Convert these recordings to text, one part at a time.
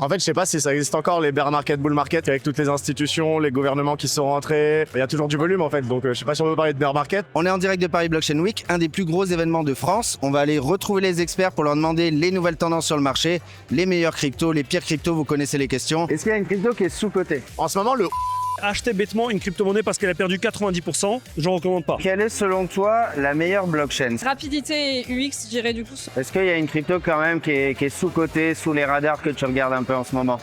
En fait, je sais pas si ça existe encore, les bear market, bull market, avec toutes les institutions, les gouvernements qui sont rentrés. Il y a toujours du volume, en fait. Donc, je sais pas si on peut parler de bear market. On est en direct de Paris Blockchain Week, un des plus gros événements de France. On va aller retrouver les experts pour leur demander les nouvelles tendances sur le marché, les meilleurs cryptos, les pires cryptos, vous connaissez les questions. Est-ce qu'il y a une crypto qui est sous-cotée? En ce moment, le Acheter bêtement une crypto-monnaie parce qu'elle a perdu 90%, je ne recommande pas. Quelle est selon toi la meilleure blockchain? Rapidité et UX, je dirais du coup. Est-ce qu'il y a une crypto quand même qui est sous-cotée, sous les radars que tu regardes un peu en ce moment?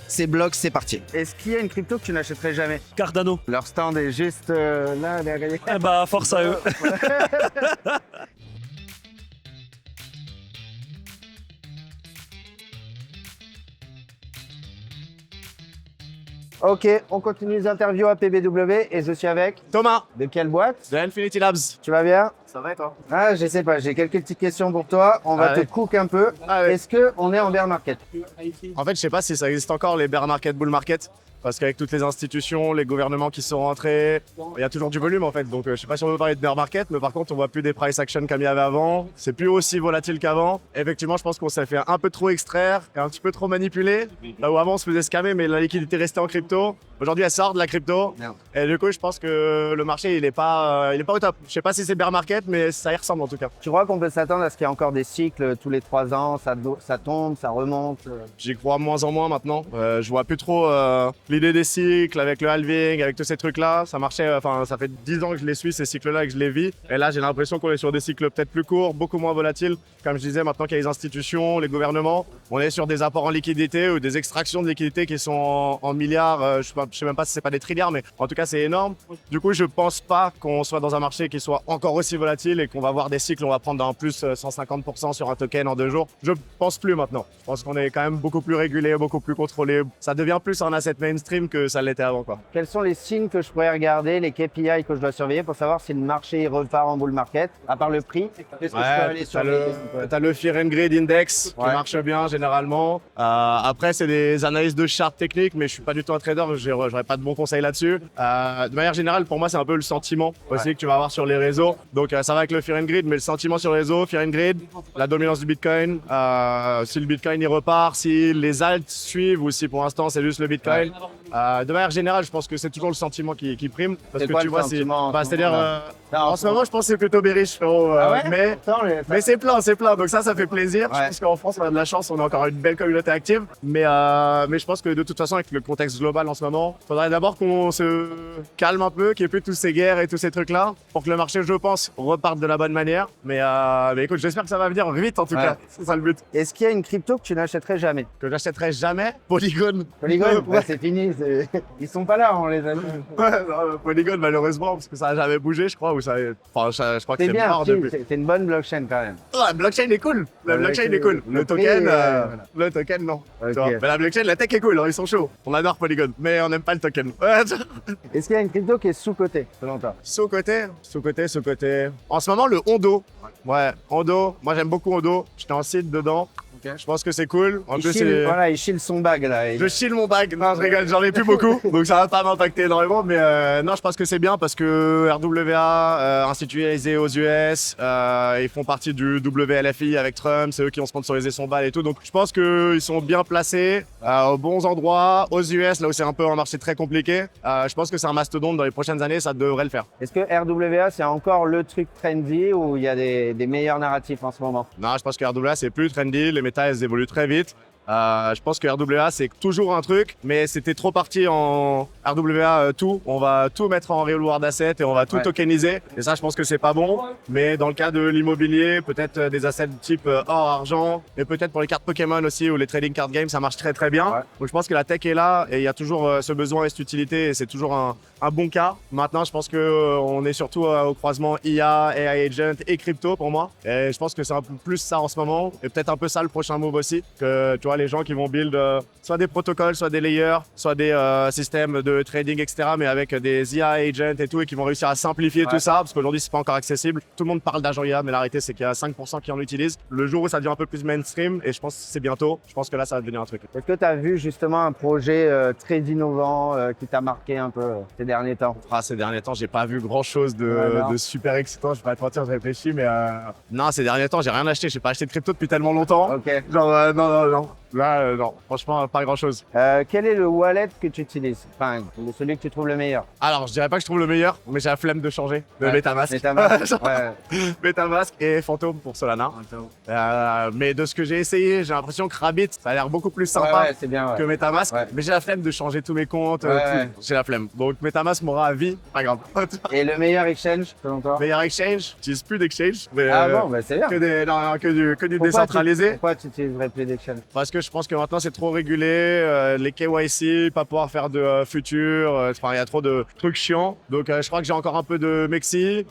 C'est blocs, c'est parti. Est-ce qu'il y a une crypto que tu n'achèterais jamais? Cardano. Leur stand est juste là, derrière. Eh bah, force à eux. Ok, on continue les interviews à PBW et je suis avec. Thomas De quelle boîte? de Infinity Labs. Tu vas bien? Ça va et toi? Ah, je sais pas, j'ai quelques petites questions pour toi. On va Allez. te cook un peu. Allez. Est-ce qu'on est en bear market? En fait, je sais pas si ça existe encore, les bear market, bull market. Parce qu'avec toutes les institutions, les gouvernements qui sont rentrés, il y a toujours du volume en fait. Donc je sais pas si on peut parler de bear market, mais par contre on voit plus des price action comme il y avait avant. C'est plus aussi volatile qu'avant. Effectivement, je pense qu'on s'est fait un peu trop extraire et un petit peu trop manipuler. Là où avant on se faisait scammer, mais la liquidité restait en crypto. Aujourd'hui elle sort de la crypto. Merde. Et du coup je pense que le marché il est pas au top. Je sais pas si c'est bear market, mais ça y ressemble en tout cas. Tu crois qu'on peut s'attendre à ce qu'il y ait encore des cycles tous les 3 ans, ça tombe, ça remonte? J'y crois moins en moins maintenant. Je vois plus trop l'idée des cycles avec le halving, avec tous ces trucs-là. Ça marchait, enfin, ça fait 10 ans que je les suis, ces cycles-là, et que je les vis. Et là, j'ai l'impression qu'on est sur des cycles peut-être plus courts, beaucoup moins volatiles. Comme je disais, maintenant qu'il y a les institutions, les gouvernements, on est sur des apports en liquidité ou des extractions de liquidité qui sont en milliards. Je sais même pas si c'est pas des trilliards, mais en tout cas, c'est énorme. Du coup, je pense pas qu'on soit dans un marché qui soit encore aussi volatile et qu'on va voir des cycles, on va prendre en plus 150% sur un token en 2 jours. Je pense plus maintenant. Je pense qu'on est quand même beaucoup plus régulé, beaucoup plus contrôlé. Ça devient plus un asset mainstream que ça l'était avant, quoi. Quels sont les signes que je pourrais regarder, les KPI que je dois surveiller pour savoir si le marché repart en bull market? À part le prix, qu'est-ce que je peux aller surveiller? T'as le Fear and Greed Index qui Ouais. marche bien généralement. Après, c'est des analyses de chart techniques, mais je suis pas du tout un trader, j'aurais pas de bons conseils là-dessus. De manière générale, pour moi, c'est un peu le sentiment aussi que tu vas avoir sur les réseaux. Donc, ça va avec le Fear and Greed, mais le sentiment sur les réseaux, Fear and Greed, la dominance du Bitcoin, si le Bitcoin il repart, si les alts suivent ou si pour l'instant c'est juste le Bitcoin. De manière générale, je pense que c'est toujours le sentiment qui prime. Parce C'est que quoi tu le vois, sentiment en ce c'est-à-dire, moment-là? en ce moment, je pense que c'est plutôt bearish, frérot. Ah ouais? Mais Attends, mais c'est plein. Donc ça fait plaisir. Ouais. Je pense qu'en France, on a de la chance, on a encore une belle communauté active. Mais je pense que de toute façon, avec le contexte global en ce moment, il faudrait d'abord qu'on se calme un peu, qu'il n'y ait plus toutes ces guerres et tous ces trucs-là, pour que le marché, je pense, reparte de la bonne manière. Mais écoute, j'espère que ça va venir vite en tout Ouais. cas. C'est ça le but. Est-ce qu'il y a une crypto que tu n'achèterais jamais? Que j'achèterai jamais Polygon. Polygon? Ouais, c'est fini. Ils sont pas là, on les a mis. Ouais, non, Polygon, malheureusement, parce que ça a jamais bougé, je crois. Ou ça, enfin, je crois que C'est c'est bien, mort si, depuis. c'est une bonne blockchain quand même. La blockchain est cool. La blockchain est cool. le Le prix, token, voilà. le token non. Ok. Tu vois. Mais la blockchain, la tech est cool. Hein, ils sont chauds. On adore Polygon, mais on n'aime pas le token. Est-ce qu'il y a une crypto qui est sous-cotée, selon toi? Sous-côté. En ce moment, le Hondo. Ouais, Hondo. Moi, j'aime beaucoup Hondo. J'étais en site dedans. Je pense que c'est cool. En plus, c'est... Voilà, il chille son bag là. Je chill mon bag. Non, je rigole, j'en ai plus beaucoup. Donc ça va pas m'impacter énormément. Mais non, je pense que c'est bien parce que RWA, institutionnalisé aux US, ils font partie du WLFI avec Trump. C'est eux qui ont sponsorisé son bal et tout. Donc je pense qu'ils sont bien placés aux bons endroits, aux US, là où c'est un peu un marché très compliqué. Je pense que c'est un mastodonte dans les prochaines années, ça devrait le faire. Est-ce que RWA c'est encore le truc trendy ou il y a des meilleurs narratifs en ce moment? Non, je pense que RWA, c'est plus trendy. Les méta, elles évoluent très vite. Je pense que RWA, c'est toujours un truc, mais c'était trop parti en RWA tout. On va tout mettre en real world asset et on va tout Ouais. tokeniser. Et ça, je pense que c'est pas bon. Mais dans le cas de l'immobilier, peut-être des assets type or, argent, et peut-être pour les cartes Pokémon aussi ou les trading card games, ça marche très très bien. Ouais. Donc je pense que la tech est là et il y a toujours ce besoin et cette utilité et c'est toujours un bon cas. Maintenant, je pense que on est surtout au croisement IA, AI agent et crypto pour moi. Et je pense que c'est un peu plus ça en ce moment et peut-être un peu ça le prochain move aussi. Que tu vois les gens qui vont build soit des protocoles, soit des layers, soit des systèmes de trading, etc. Mais avec des IA agents et tout et qui vont réussir à simplifier tout ça parce qu'aujourd'hui c'est pas encore accessible. Tout le monde parle d'agent IA, mais la réalité c'est qu'il y a 5% qui en utilisent. Le jour où ça devient un peu plus mainstream et je pense que c'est bientôt. Je pense que là ça va devenir un truc. Est-ce que tu as vu justement un projet très innovant qui t'a marqué un peu ces derniers temps? Ces derniers temps, j'ai pas vu grand chose Ouais, non. de super excitant. Je vais pas te mentir, je réfléchis, mais non, ces derniers temps, j'ai rien acheté. J'ai pas acheté de crypto depuis tellement longtemps. Ok. Genre, non. Là, non, franchement, pas grand-chose. Quel est le wallet que tu utilises? Enfin, celui que tu trouves le meilleur. Alors, je dirais pas que je trouve le meilleur, mais j'ai la flemme de changer de Ouais, MetaMask. MetaMask, ouais. MetaMask et Phantom pour Solana. Mais de ce que j'ai essayé, j'ai l'impression que Rabbit, ça a l'air beaucoup plus sympa Ouais, c'est bien, ouais. que MetaMask. Ouais. Mais j'ai la flemme de changer tous mes comptes. Ouais. J'ai la flemme. Donc MetaMask m'aura à vie, pas grave. Et le meilleur exchange, selon toi? Meilleur exchange, j'utilise plus d'exchange. Mais, Ah bon, bah c'est bien. que du Pourquoi décentralisé. Pourquoi tu utiliserais plus d'exchange? Parce que je pense que maintenant c'est trop régulé, les KYC, pas pouvoir faire de futur, enfin il y a trop de trucs chiants. Donc je crois que j'ai encore un peu de Mexi,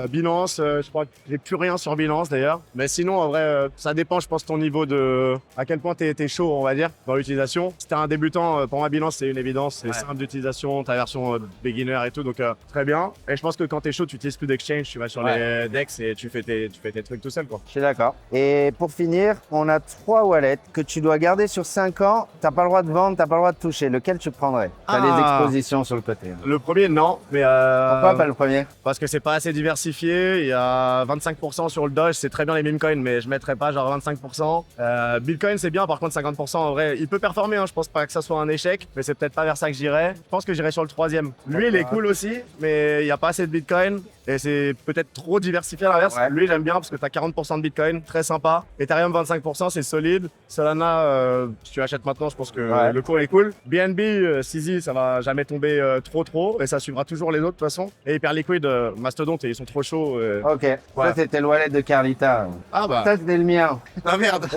Binance, je crois que j'ai plus rien sur Binance d'ailleurs. Mais sinon en vrai ça dépend je pense de ton niveau de à quel point t'es chaud on va dire dans l'utilisation. Si t'es un débutant, pour moi Binance c'est une évidence, c'est simple d'utilisation, ta version beginner et tout donc très bien. Et je pense que quand t'es chaud tu utilises plus d'exchange, tu vas sur les DEX et tu fais tes trucs tout seul quoi. Je suis d'accord. Et pour finir, on a 3 wallets que tu dois garder sur 5 ans. T'as pas le droit de vendre, t'as pas le droit de toucher. Lequel tu prendrais? T'as les expositions sur le côté. Le premier non, mais Pourquoi pas le premier? parce que c'est pas assez diversifié, il y a 25% sur le Doge, c'est très bien les meme coins, mais je mettrais pas genre 25%. Bitcoin c'est bien, par contre 50% en vrai, il peut performer, hein, je pense pas que ça soit un échec, mais c'est peut-être pas vers ça que j'irais. Je pense que j'irais sur le troisième. Lui il est cool aussi, mais il y a pas assez de Bitcoin et c'est peut-être trop diversifié à l'inverse. Ouais. Lui j'aime bien parce que t'as 40% de Bitcoin, très sympa. Ethereum 25%, c'est solide. Solana, si tu achètes maintenant, je pense que le cours est cool. BNB, CZ, ça va jamais tomber trop et ça suivra toujours les autres de toute façon. Et Hyperliquid, Mastodon, ils sont trop chauds. Ok, Ouais. ça c'était le wallet de Carlita. Ah bah, Ça c'était le mien. ah merde.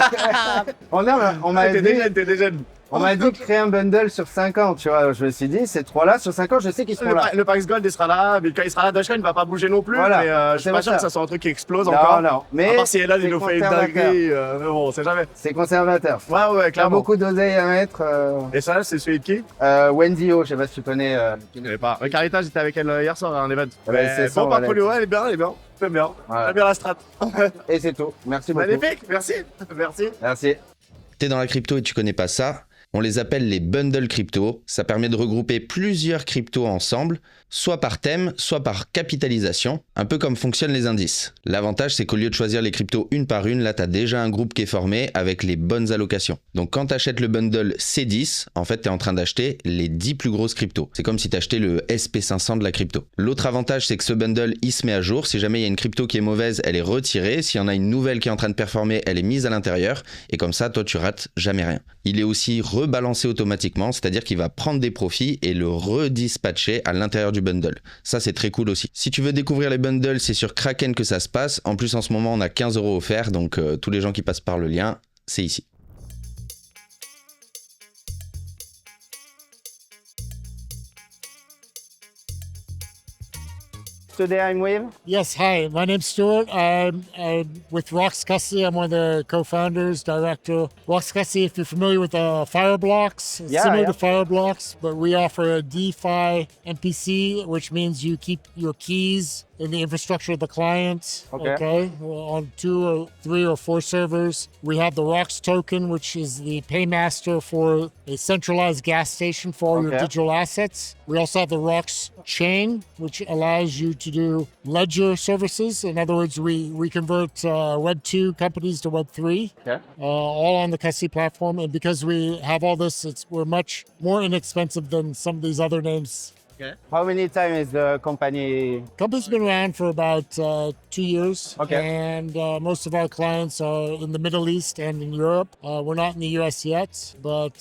On m'a T'es dit, des jeunes. on m'a dit créer un bundle sur 5 ans, tu vois. Je me suis dit, ces 3-là, sur 5 ans, je sais qu'ils seront là. Le Pax Gold, il sera là, Bitcoin, il sera là, Dogecoin, il va pas bouger non plus, Voilà, mais je suis c'est pas sûr ça. que ça soit un truc qui explose Non, encore. non, À mais part si Elon, il c'est nous fait une conservateur. dinguerie, mais bon, on sait jamais. C'est conservateur. Ouais, T'as clairement. beaucoup d'oseille à mettre. Et ça, c'est celui de qui? Wendy O, je sais pas si tu connais. Je connais pas. Carita, j'étais avec elle hier soir à un event. Ouais, c'est son bon, wallet. portfolio, ouais, elle est bien. J'aime bien. Ouais. J'aime bien la strat. Et c'est tout. Merci beaucoup. Magnifique, merci. Merci. Merci. T'es dans la crypto et tu connais pas ça? On les appelle les bundles crypto. Ça permet de regrouper plusieurs cryptos ensemble, soit par thème, soit par capitalisation, un peu comme fonctionnent les indices. L'avantage, c'est qu'au lieu de choisir les cryptos une par une, là, tu as déjà un groupe qui est formé avec les bonnes allocations. Donc quand tu achètes le bundle C10, en fait, tu es en train d'acheter les 10 plus grosses cryptos. C'est comme si tu achetais le SP500 de la crypto. L'autre avantage, c'est que ce bundle, il se met à jour. Si jamais il y a une crypto qui est mauvaise, elle est retirée. S'il y en a une nouvelle qui est en train de performer, elle est mise à l'intérieur. Et comme ça, toi, tu rates jamais rien. Il est aussi rebalancé automatiquement, c'est-à-dire qu'il va prendre des profits et le redispatcher à l'intérieur du bundle. Ça, c'est très cool aussi. Si tu veux découvrir les bundles, c'est sur Kraken que ça se passe. En plus, en ce moment, on a 15 € offerts, donc tous les gens qui passent par le lien, c'est ici. Today I'm with. Yes, hi. My name's Stuart. I'm with Rox Custody. I'm one of the co-founders, director. Rox Custody, if you're familiar with Fireblocks, it's similar to Fireblocks, but we offer a DeFi MPC, which means you keep your keys in the infrastructure of the client. Okay. On 2 or 3 or 4 servers. We have the Rox token, which is the paymaster for a centralized gas station for all your digital assets. We also have the Rox chain, which allows you to do ledger services. In other words, we convert Web 2 companies to Web 3, all on the Custody platform. And because we have all this, we're much more inexpensive than some of these other names. How many time is the company? Company's been around for about 2 years, and most of our clients are in the Middle East and in Europe. We're not in the US yet, but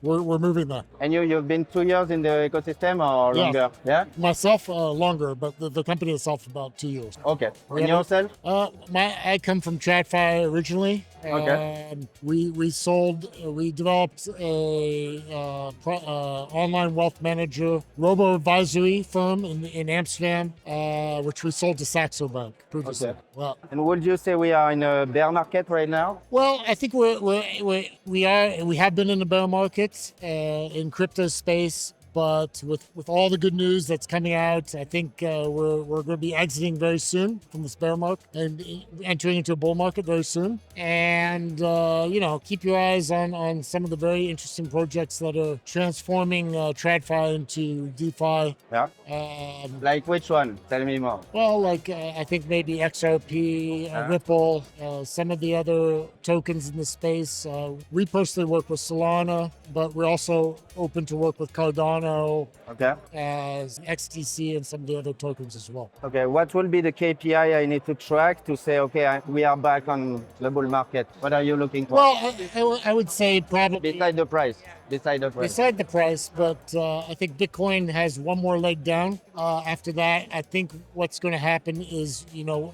we're moving there. And you've been 2 years in the ecosystem or longer? Yeah. Myself, longer, but the company itself about 2 years. Okay. And yourself? I come from TradFi originally. We developed a online wealth manager robo-advisory firm in Amsterdam, which we sold to Saxo Bank previously. Well, And would you say we are in a bear market right now? well, I think we have been in the bear market in crypto space. But with all the good news that's coming out, I think we're going to be exiting very soon from this bear market and entering into a bull market very soon. And, keep your eyes on some of the very interesting projects that are transforming TradFi into DeFi. Yeah. Like which one? Tell me more. Well, I think maybe XRP, Ripple, some of the other tokens in the space. We personally work with Solana, but we're also open to work with Cardano, Okay. as XTC, and some of the other tokens as well. Okay. What will be the KPI I need to track to say, okay, we are back on the bull market? What are you looking for? Well, I would say probably Beside the price. Beside the price. beside the price, but I think Bitcoin has one more leg down. After that, I think what's going to happen is,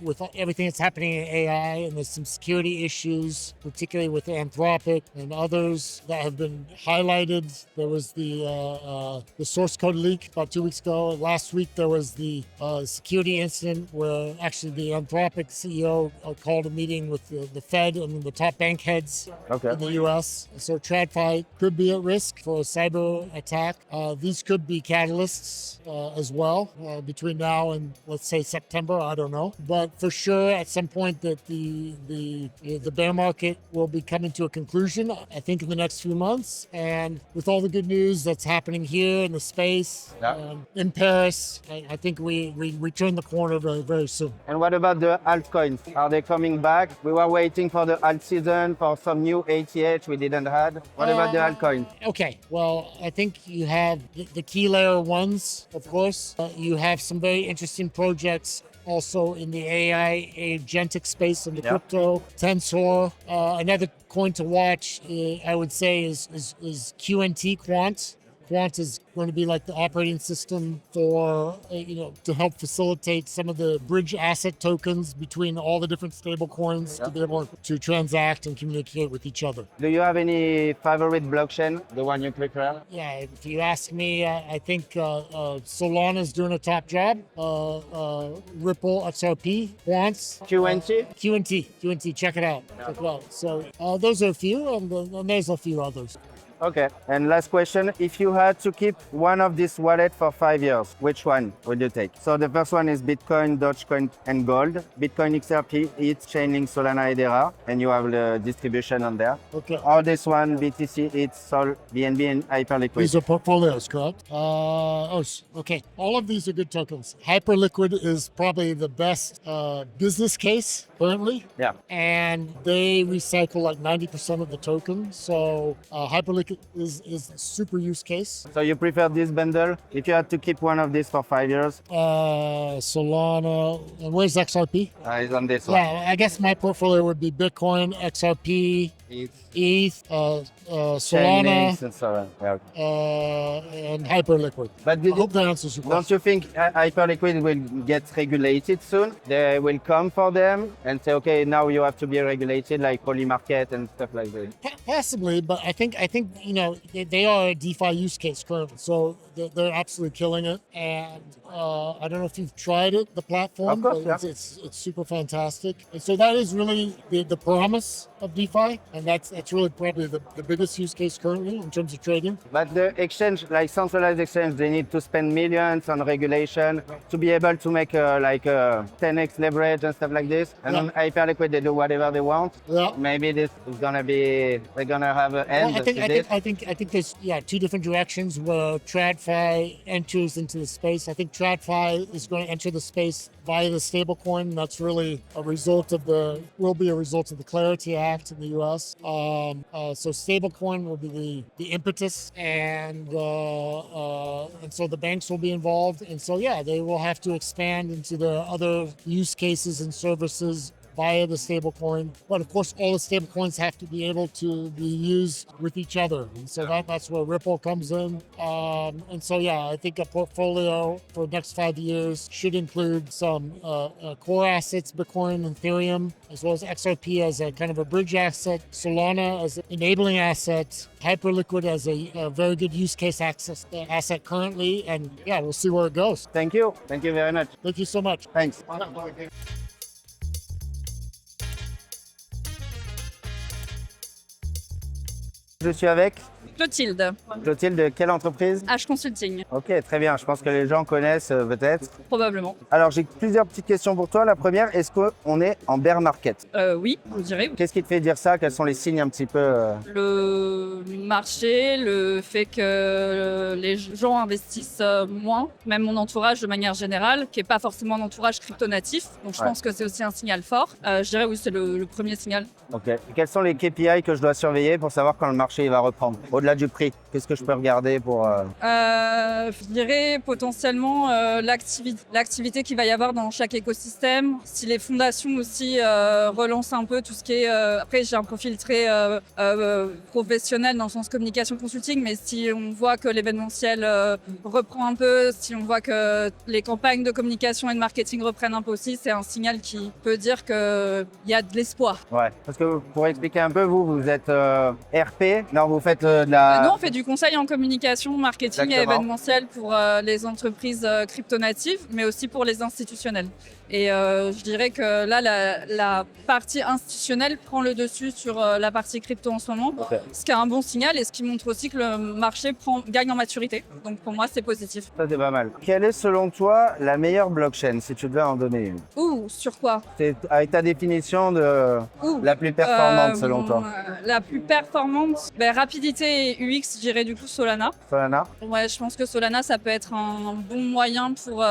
with everything that's happening in AI, and there's some security issues, particularly with Anthropic and others that have been highlighted. There was the source code leak about 2 weeks ago. Last week, there was the security incident where actually the Anthropic CEO called a meeting with the Fed and the top bank heads in the U.S. So TradFi could be at risk for a cyber attack. These could be catalysts as well between now and, let's say, September. I don't know, but for sure at some point that the bear market will be coming to a conclusion, I think in the next few months. And with all the good news that's happening here in the space, in Paris, I think we turn the corner very, very soon. And what about the altcoins? Are they coming back? We were waiting for the alt season for some new ATH we didn't have. What about the altcoins? Okay, well, I think you have the key layer ones, of course. You have some very interesting projects also in the AI agentic space in the crypto. Tensor. Another coin to watch, I would say, is QNT, Quant. Quant is going to be like the operating system for, to help facilitate some of the bridge asset tokens between all the different stable coins to be able to transact and communicate with each other. Do you have any favorite blockchain? The one you prefer? Yeah, if you ask me, I think Solana is doing a top job. Ripple, XRP, Quants. QNT, check it out. Check it out. So those are a few, and there's a few others. Okay. And last question, if you had to keep one of these wallets for 5 years, which one would you take? So the first one is Bitcoin, Dogecoin, and Gold. Bitcoin, XRP, ETH, Chainlink, Solana, Hedera, and you have the distribution on there. Okay. Or this one, BTC, ETH, Sol, BNB, and Hyperliquid. These are portfolios, correct? Okay. All of these are good tokens. Hyperliquid is probably the best business case currently. Yeah. And they recycle like 90% of the tokens. So Hyperliquid is a super use case. So you prefer this bundle? If you had to keep one of these for 5 years? Solana. And where's XRP? It's on this one. Yeah, I guess my portfolio would be Bitcoin, XRP, ETH, Solana, Chainlinks and so on. Yeah. and Hyperliquid. But I hope that answers your don't question. you think Hyperliquid will get regulated soon? They will come for them and say, okay, now you have to be regulated like Polymarket and stuff like that. Possibly, but I think they are a DeFi use case currently, so they're absolutely killing it. And I don't know if you've tried it, the platform, Of course, but it's super fantastic. And so that is really the promise of DeFi, and that's really probably the biggest use case currently in terms of trading. But the exchange, like centralized exchange, they need to spend millions on regulation to be able to make like a 10x leverage and stuff like this. And on Hyperliquid, they do whatever they want. Yeah. Maybe this is gonna be, they're gonna have an end Well, to this. I think there's two different directions where TradFi enters into the space. I think TradFi is going to enter the space via the stablecoin. That's really will be a result of the Clarity Act in the U.S. So stablecoin will be the impetus, and so the banks will be involved, and so they will have to expand into the other use cases and services via the stablecoin. But of course, all the stablecoins have to be able to be used with each other. And so that's where Ripple comes in. And so, I think a portfolio for the next 5 years should include some core assets, Bitcoin and Ethereum, as well as XRP as a kind of a bridge asset, Solana as an enabling asset, Hyperliquid as a very good use case asset currently. And we'll see where it goes. Thank you. Thank you very much. Thank you so much. Thanks. Je suis avec Clotilde, Clotilde, de quelle entreprise? H Consulting, Ok, très bien. Je pense que les gens connaissent peut-être. probablement. Alors, j'ai plusieurs petites questions pour toi. La première, est-ce qu'on est en bear market? Oui, je dirais. Qu'est-ce qui te fait dire ça? Quels sont les signes un petit peu Le marché, le fait que les gens investissent moins, même mon entourage de manière générale, qui n'est pas forcément un entourage crypto-natif. Donc je Ouais. pense que c'est aussi un signal fort. Je dirais oui, c'est le premier signal. Ok. Et quels sont les KPI que je dois surveiller pour savoir quand le marché il va reprendre? Au-delà du prix, qu'est-ce que je peux regarder pour... Je dirais potentiellement l'activité qu'il va y avoir dans chaque écosystème. Si les fondations aussi relancent un peu tout ce qui est... après, j'ai un profil très professionnel dans le sens communication consulting, mais si on voit que l'événementiel reprend un peu, si on voit que les campagnes de communication et de marketing reprennent un peu aussi, c'est un signal qui peut dire qu'il y a de l'espoir. Ouais. Parce que pour expliquer un peu, vous êtes RP? Non, vous faites de la... Nous, on fait du conseil en communication, marketing et Exactement. événementiel pour les entreprises crypto-natives, mais aussi pour les institutionnels. Et je dirais que là, la partie institutionnelle prend le dessus sur la partie crypto en ce moment, Ok. ce qui est un bon signal et ce qui montre aussi que le marché gagne en maturité. Donc pour moi, c'est positif. Ça, c'est pas mal. Quelle est, selon toi, la meilleure blockchain, si tu devais en donner une? Ouh, sur quoi? C'est avec ta définition de Ouh. la plus performante, selon toi. La plus performante, rapidité et UX, je dirais du coup Solana. Solana? Ouais, je pense que Solana, ça peut être un bon moyen pour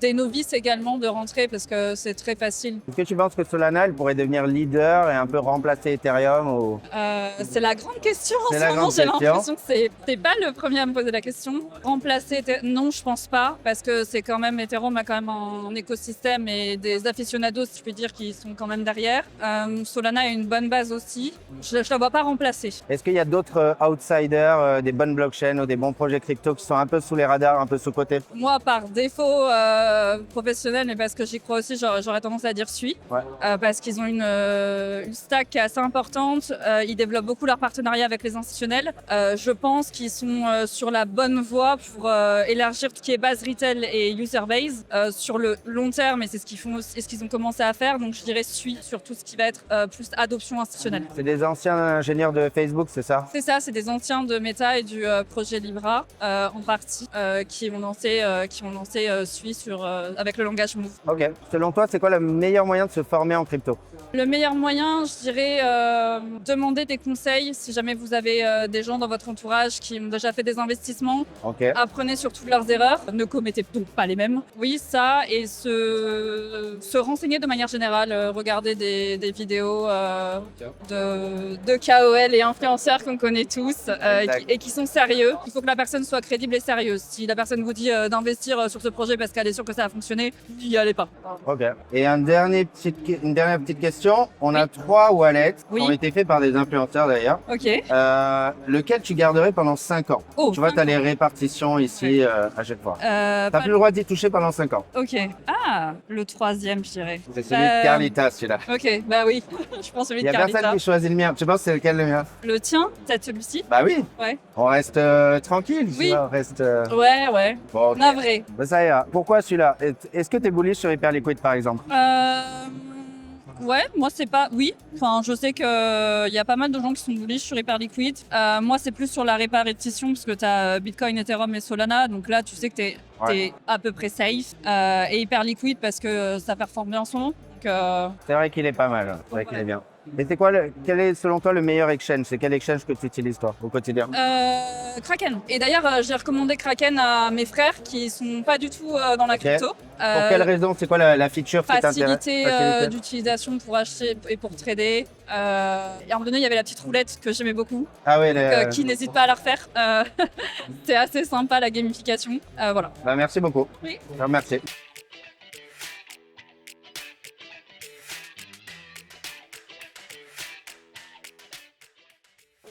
des novices également de rentrer parce que c'est très facile. Est-ce que tu penses que Solana, elle pourrait devenir leader et un peu remplacer Ethereum ou... C'est la grande question en C'est ce la moment. grande J'ai question. l'impression que t'es pas le premier à me poser la question. Remplacer, non, je pense pas, parce que c'est quand même Ethereum a quand même un écosystème et des aficionados, si je puis dire, qui sont quand même derrière. Solana a une bonne base aussi. Je la vois pas remplacer. Est-ce qu'il y a d'autres outsiders, des bonnes blockchains ou des bons projets crypto qui sont un peu sous les radars, un peu sous-cotés? Moi, par défaut professionnel, mais parce que j'y crois aussi, j'aurais tendance à dire Sui. Ouais. Parce qu'ils ont une stack qui est assez importante. Ils développent beaucoup leur partenariat avec les institutionnels. Je pense qu'ils sont sur la bonne voie pour élargir tout ce qui est base retail et user base sur le long terme, et c'est ce qu'ils font aussi, et ce qu'ils ont commencé à faire. Donc je dirais Sui sur tout ce qui va être plus adoption institutionnelle. C'est des anciens ingénieurs de Facebook, c'est ça? C'est ça, c'est des anciens de Meta et du projet Libra en partie qui ont lancé Sui avec le langage Move. Ok. Selon toi, c'est quoi le meilleur moyen de se former en crypto? Le meilleur moyen, je dirais, demander des conseils si jamais vous avez des gens dans votre entourage qui ont déjà fait des investissements. Ok. Apprenez sur toutes leurs erreurs, ne commettez donc pas les mêmes. Oui, ça, et se renseigner de manière générale, regarder des vidéos de KOL et influenceurs qu'on connaît tous et qui sont sérieux. Il faut que la personne soit crédible et sérieuse. Si la personne vous dit d'investir sur ce projet parce qu'elle est sûre que ça va fonctionner, n'y allez pas. Ok. Et une dernière petite question. On a 3 wallets Oui. qui ont été faits par des influenceurs d'ailleurs. Ok. Lequel tu garderais pendant 5 ans? Oh, Tu vois, tu as 5 les répartitions ici à chaque fois. T'as pas- plus le droit d'y toucher pendant 5 ans. Ok. Ah, le troisième, je dirais. C'est celui de Carlita, celui-là. Ok, bah oui. Je pense celui Il de n'y a personne Carlita. qui choisit le mien. Tu penses que c'est lequel le mien? Le tien, peut-être celui-ci? Bah oui. Ouais. On reste tranquille. tu Oui. vois, on reste. Ouais. Bon, ok. Navré. Bah, ça ira. Pourquoi celui-là? Est-ce que tu es bullish sur Hyperliquid par exemple? Ouais, moi c'est pas... Oui, enfin je sais qu'il y a pas mal de gens qui sont bullish sur Hyperliquid. Moi c'est plus sur la répartition parce que tu as Bitcoin, Ethereum et Solana. Donc là tu sais que t'es à peu près safe. Et Hyperliquid parce que ça performe bien en ce moment. Donc, C'est vrai qu'il est pas mal. C'est vrai qu'il est bien. Mais c'est quoi, quel est selon toi le meilleur exchange? C'est quel exchange que tu utilises toi au quotidien? Kraken. Et d'ailleurs j'ai recommandé Kraken à mes frères qui sont pas du tout dans la crypto. Pour quelle raison? C'est quoi la feature qui t'intéresse? Facilité d'utilisation pour acheter et pour trader. Et à un moment donné, il y avait la petite roulette que j'aimais beaucoup. Ah oui, Qui n'hésite pas à la refaire. C'est assez sympa la gamification. Voilà. Bah, merci beaucoup. Oui. Merci.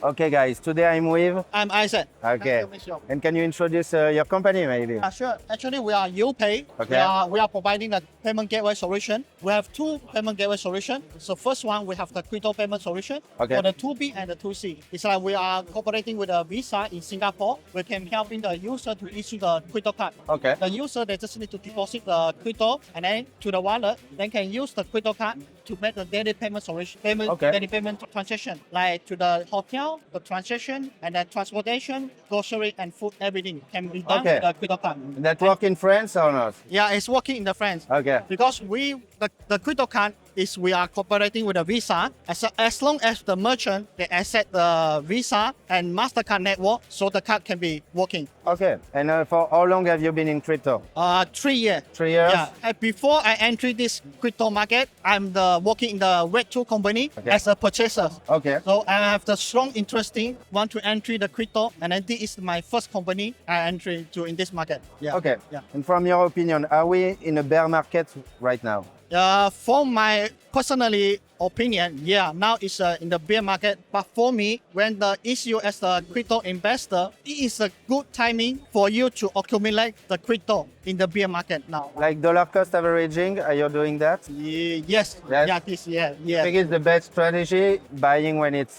Okay, guys. Today I'm with. I'm Isaac. Okay. Nice to meet you. And can you introduce your company, maybe? Sure. Actually, we are UPay. Okay. We are providing a payment gateway solution. We have 2 payment gateway solutions. So first one, we have the crypto payment solution Okay. for the 2B and the 2C. It's like we are cooperating with a Visa in Singapore. We can helping the user to issue the crypto card. Okay. The user, they just need to deposit the crypto and then to the wallet, then can use the crypto card to make the daily payment solution, Okay. daily payment transaction, like to the hotel withdrawal, the transaction, and the transportation, grocery, and food, everything can be done Okay. with the crypto card. That work in France or not? Yeah, it's working in the France. Okay. Because the crypto card is we are cooperating with the Visa as long as the merchant they accept the Visa and Mastercard network, so the card can be working. Okay. And for how long have you been in crypto? 3 years. 3 years? Yeah. And before I entered this crypto market, I'm working in the Web2 company as a purchaser. Okay. So I have the strong interest in want to enter the crypto, and then this is my first company I enter to in this market. Yeah. Okay. Yeah. And from your opinion, are we in a bear market right now? For my personally opinion, yeah, now it's in the bear market. But for me, when the issue as a crypto investor, it is a good timing for you to accumulate the crypto in the bear market now. Like dollar cost averaging, are you doing that? Yes. Yes? Yeah. This. Yeah. I Yeah. think it's the best strategy, buying when it's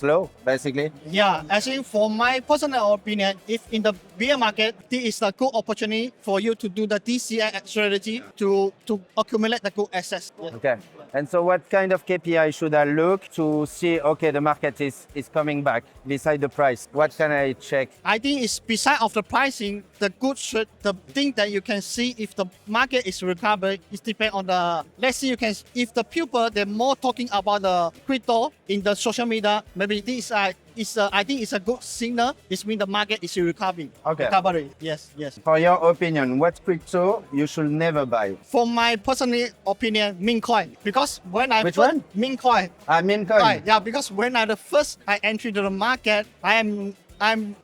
low, basically. Yeah, I think for my personal opinion, if in the bear market, this is a good opportunity for you to do the DCI strategy to accumulate the good assets. Yeah. Okay. And so what kind of KPI should I look to see, okay, the market is coming back beside the price? What can I check? I think it's beside of the pricing, the thing that you can see if the market is recovered is depend on the, let's see, if the people, they're more talking about the crypto in the social media, maybe this I think it's a good signal. It means the market is recovering. Okay. Recovery. Yes. For your opinion, what crypto you should never buy? For my personal opinion, Mincoin. Because when I Which one? Mincoin. Mincoin. Right, yeah, because when I I entered the market, I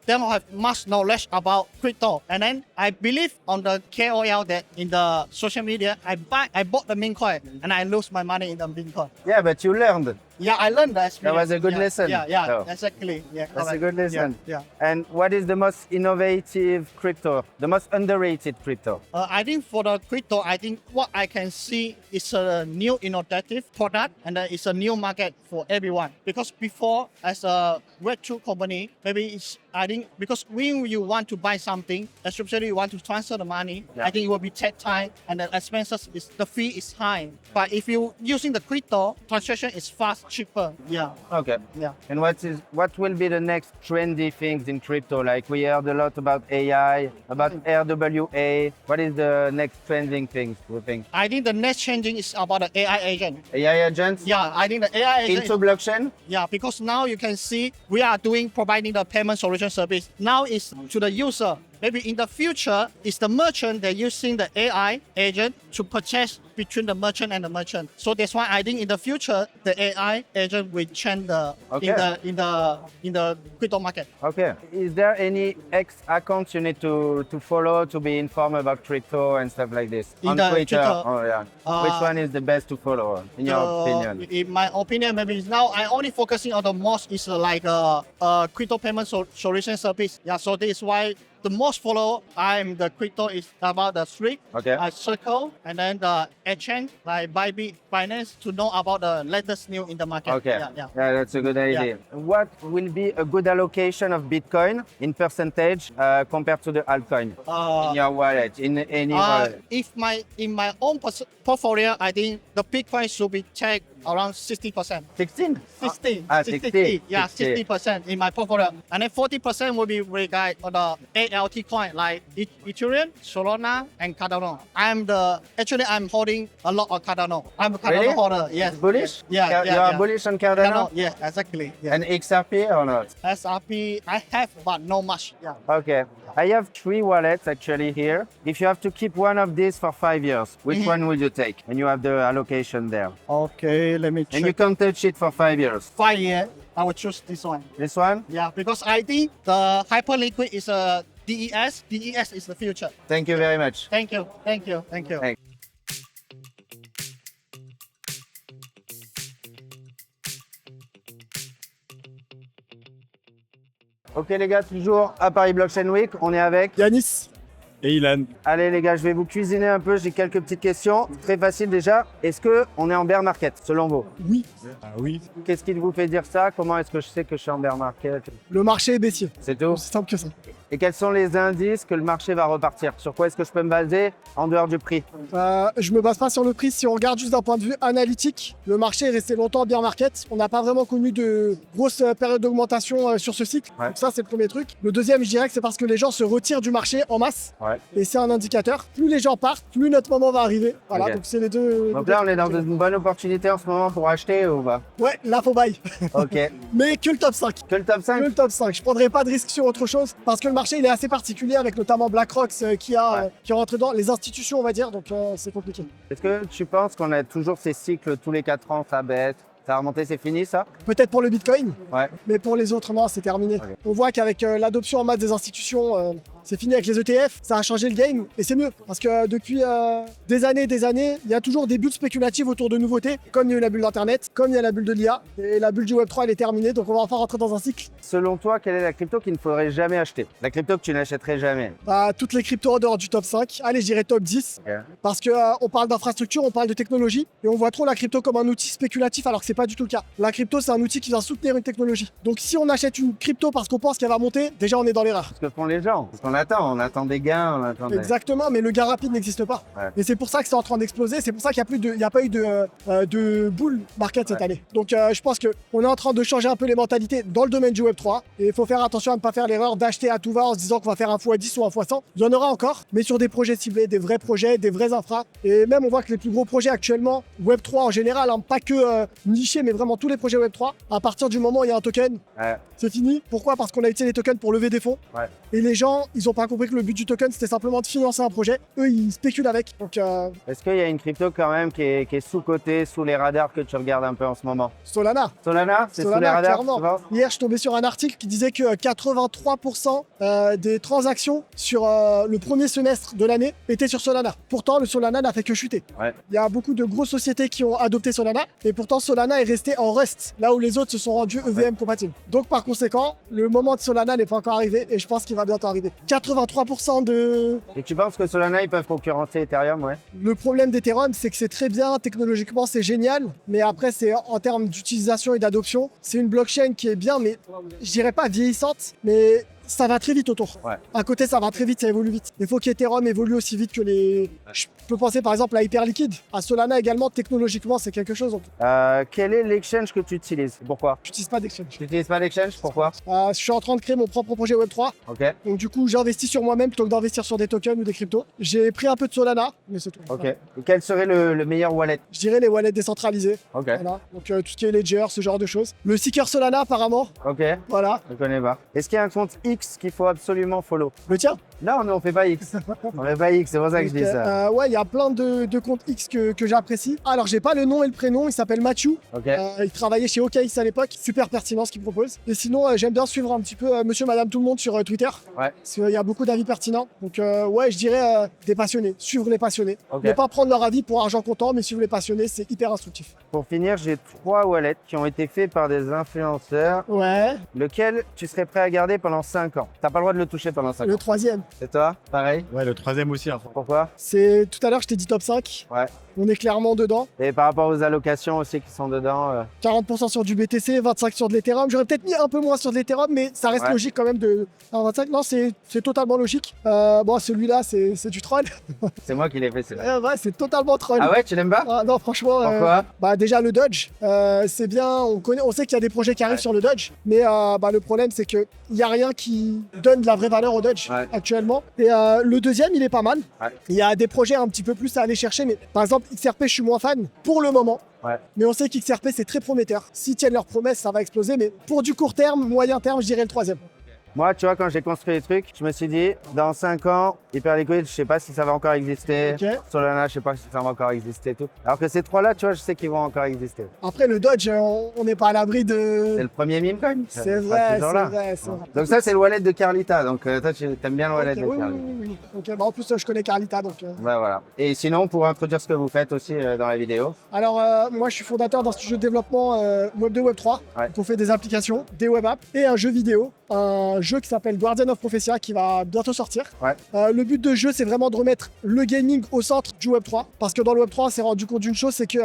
don't have much knowledge about crypto, and then I believe on the KOL that in the social media, I bought the Mincoin and I lose my money in the Mincoin. Yeah, but you learned. Yeah, I learned that. That was a good lesson. Yeah, So, exactly. Yeah, that's a correct. good lesson. Yeah. And what is the most innovative crypto, the most underrated crypto? I think for the crypto, I think what I can see is a new innovative product, and it's a new market for everyone. Because before, as a Web2 company, maybe I think because when you want to buy something, especially you want to transfer the money, I think it will be take time, and the expenses the fee is high. But if you using the crypto, transaction is fast, cheaper. Yeah. Okay. Yeah. And what will be the next trendy things in crypto? Like we heard a lot about AI, about RWA. What is the next trending things you think? I think the next changing is about the AI agent. AI agents? Yeah, I think the AI agent Into blockchain? Yeah, because now you can see we are providing the payment solution service. Now it's to the user. Maybe in the future, it's the merchant they're using the AI agent to purchase between the merchant and the merchant. So that's why I think in the future, the AI agent will change in the crypto market. Okay. Is there any X accounts you need to follow to be informed about crypto and stuff like this? In On the Twitter? Twitter, Oh yeah. Which one is the best to follow in your opinion? In my opinion, maybe now I only focusing on the most is like a crypto payment solution service. Yeah, so this is why the most follow the crypto is about the Street, Circle, and then the exchange like Bybit, Binance to know about the latest news in the market. Okay. Yeah. That's a good idea. What will be a good allocation of Bitcoin in percentage compared to the altcoin in your wallet, in any wallet? In my own portfolio, I think the Bitcoin should be take around 60%. 16? 60. 60. Yeah, 60% in my portfolio. And then 40% will be regard on the ALT coin like Ethereum, Solana, and Cardano. I'm holding a lot of Cardano. I'm a Cardano Really? holder. Yes. Bullish? Yeah. You are bullish on Cardano? Yeah, exactly. Yeah. And XRP or not? SRP, I have, but not much. Yeah. Okay. I have 3 wallets actually here. If you have to keep one of these for 5 years, which one will you take? And you have the allocation there. Okay, let me check. And you can't touch it for 5 years. 5 years, I will choose this one. This one? Yeah, because I think the Hyperliquid is a DES. DES is the future. Thank you very much. Thank you. Thanks. Ok les gars, toujours à Paris Blockchain Week, on est avec Yanis et Ilan. Allez les gars, je vais vous cuisiner un peu, j'ai quelques petites questions. Très facile déjà. Est-ce qu'on est en bear market selon vous? Oui. Ah oui. Qu'est-ce qui vous fait dire ça? Comment est-ce que je sais que je suis en bear market? Le marché est baissier. C'est tout? C'est simple que ça. Et quels sont les indices que le marché va repartir? Sur quoi est-ce que je peux me baser en dehors du prix? Je me base pas sur le prix. Si on regarde juste d'un point de vue analytique, le marché est resté longtemps bear market. On n'a pas vraiment connu de grosses périodes d'augmentation sur ce cycle. Ouais. Donc ça, c'est le premier truc. Le deuxième, je dirais que c'est parce que les gens se retirent du marché en masse. Ouais. Et c'est un indicateur. Plus les gens partent, plus notre moment va arriver. Voilà, Ok. donc c'est les deux. Donc là, on est dans une bonne opportunité en ce moment pour acheter ou pas? Ouais, là, faut buy. Ok. Mais que le top 5. Que le top 5? Que le top 5. Je prendrai pas de risque sur autre chose parce que le marché, il est assez particulier avec notamment BlackRock qui est rentré dans les institutions, on va dire. Donc c'est compliqué. Est-ce que tu penses qu'on a toujours ces cycles tous les 4 ans, ça baisse, ça a remonté, c'est fini ça? Peut-être pour le Bitcoin, Ouais. mais pour les autres, non, c'est terminé. Ok. On voit qu'avec l'adoption en masse des institutions, c'est fini avec les ETF, ça a changé le game et c'est mieux parce que depuis des années, il y a toujours des bulles spéculatives autour de nouveautés, comme il y a eu la bulle d'Internet, comme il y a la bulle de l'IA et la bulle du Web3 elle est terminée, donc on va enfin rentrer dans un cycle. Selon toi, quelle est la crypto qu'il ne faudrait jamais acheter? La crypto que tu n'achèterais jamais? Toutes les cryptos en dehors du top 5, allez, je dirais top 10, Ok. parce que on parle d'infrastructure, on parle de technologie et on voit trop la crypto comme un outil spéculatif alors que c'est pas du tout le cas. La crypto, c'est un outil qui vient soutenir une technologie. Donc si on achète une crypto parce qu'on pense qu'elle va monter, déjà on est dans l'erreur. Ce que font les gens, parce qu'on attend des gains, on attend des... Exactement, mais le gain rapide n'existe pas. Ouais. Et c'est pour ça que c'est en train d'exploser. C'est pour ça qu'il n'y a pas eu de bull market cette année. Donc je pense qu'on est en train de changer un peu les mentalités dans le domaine du Web3. Et il faut faire attention à ne pas faire l'erreur d'acheter à tout va en se disant qu'on va faire un x10 ou un x100. Il y en aura encore, mais sur des projets ciblés, des vrais projets, des vrais infras. Et même on voit que les plus gros projets actuellement, Web3 en général, hein, pas que nichés, mais vraiment tous les projets Web3, à partir du moment où il y a un token, Ouais. c'est fini. Pourquoi? Parce qu'on a utilisé les tokens pour lever des fonds. Ouais. Et les gens, ils n'ont pas compris que le but du token, c'était simplement de financer un projet. Eux, ils spéculent avec. Donc, Est-ce qu'il y a une crypto quand même qui est sous-cotée, sous les radars que tu regardes un peu en ce moment? Solana. Solana, c'est sous les Solana, radars, clairement. tu vois? Hier, je suis tombé sur un article qui disait que 83% des transactions sur le premier semestre de l'année étaient sur Solana. Pourtant, le Solana n'a fait que chuter. Ouais. Il y a beaucoup de grosses sociétés qui ont adopté Solana. Et pourtant, Solana est resté en Rust, là où les autres se sont rendus EVM compatibles. Donc, par conséquent, le moment de Solana n'est pas encore arrivé. Et je pense qu'il va bientôt arriver. 83% de... Et tu penses que Solana, ils peuvent concurrencer Ethereum, ouais? Le problème d'Ethereum, c'est que c'est très bien, technologiquement c'est génial, mais après c'est en termes d'utilisation et d'adoption, c'est une blockchain qui est bien, mais je dirais pas vieillissante, mais ça va très vite autour. Ouais. À côté, ça va très vite, ça évolue vite. Il faut qu'Ethereum évolue aussi vite que les... Je peux penser par exemple à Hyperliquid, à Solana également, technologiquement c'est quelque chose. Quel est l'exchange que tu utilises? Pourquoi? Je n'utilise pas d'exchange. Tu n'utilises pas d'exchange? Pourquoi? Je suis en train de créer mon propre projet Web3, Ok. donc du coup j'investis sur moi-même plutôt que d'investir sur des tokens ou des cryptos. J'ai pris un peu de Solana, mais c'est tout. Ok. Voilà. Et quel serait le meilleur wallet? Je dirais les wallets décentralisés. Ok. Voilà. Donc tout ce qui est Ledger, ce genre de choses. Le Seeker Solana apparemment, Ok. voilà. Je connais pas. Est-ce qu'il y a un compte X qu'il faut absolument follow? Le tien. Non, on fait pas X. On fait pas X, c'est pour ça que je dis ça. Ouais, il y a plein de comptes X que j'apprécie. Alors, j'ai pas le nom et le prénom, il s'appelle Mathieu. Ok. Il travaillait chez OKX à l'époque, super pertinent ce qu'il propose. Et sinon, j'aime bien suivre un petit peu monsieur, madame, tout le monde sur Twitter. Ouais. Parce qu'il y a beaucoup d'avis pertinents. Donc, ouais, je dirais des passionnés, suivre les passionnés. Ok. Ne pas prendre leur avis pour argent comptant, mais suivre les passionnés, c'est hyper instructif. Pour finir, j'ai 3 wallets qui ont été faits par des influenceurs. Ouais, Lequel tu serais prêt à garder pendant 5 ans? T'as pas le droit de le toucher pendant 5 le ans. troisième. C'est toi? Pareil? Ouais, le troisième aussi. Hein. Pourquoi? C'est tout à l'heure, je t'ai dit top 5. Ouais. On est clairement dedans. Et par rapport aux allocations aussi qui sont dedans 40% sur du BTC, 25% sur de l'Ethereum. J'aurais peut-être mis un peu moins sur de l'Ethereum, mais ça reste Ouais. logique quand même de. Alors 25, non, c'est totalement logique. Bon, celui-là, c'est du troll. C'est moi qui l'ai fait, c'est vrai. Ouais, c'est totalement troll. Ah ouais, tu l'aimes pas? Ah, non, franchement. Pourquoi? Bah déjà le Dodge, c'est bien. On sait qu'il y a des projets qui arrivent Ouais. sur le Dodge, mais bah, le problème c'est que il y a rien qui donne de la vraie valeur au Dodge Ouais. actuellement. Et le deuxième, il est pas mal. Ouais. Il y a des projets un petit peu plus à aller chercher, mais par exemple XRP, je suis moins fan pour le moment. Ouais. Mais on sait qu'XRP c'est très prometteur. S'ils tiennent leurs promesses, ça va exploser. Mais pour du court terme, moyen terme, je dirais le troisième. Moi, tu vois, quand j'ai construit les trucs, je me suis dit, dans 5 ans, Hyperliquid, je sais pas si ça va encore exister. Ok. Solana, je sais pas si ça va encore exister et tout. Alors que ces 3-là, tu vois, je sais qu'ils vont encore exister. Après le Dodge, on n'est pas à l'abri C'est de. le premier meme coin. C'est vrai, c'est vrai, c'est vrai. Donc ça, c'est le wallet de Carlita. Donc toi, tu aimes bien le wallet Ok, de oui, Carlita. oui. Ok, bah, en plus, je connais Carlita, donc. Ouais, voilà. Et sinon, pour introduire ce que vous faites aussi dans la vidéo. Alors, moi, je suis fondateur d'un studio de développement Web 2, Web 3. Ouais. Donc, on fait des applications, des web apps et un jeu vidéo un jeu qui s'appelle Guardian of Prophecia qui va bientôt sortir. Ouais. Le but de jeu, c'est vraiment de remettre le gaming au centre du Web3. Parce que dans le Web3, on s'est rendu compte d'une chose, c'est que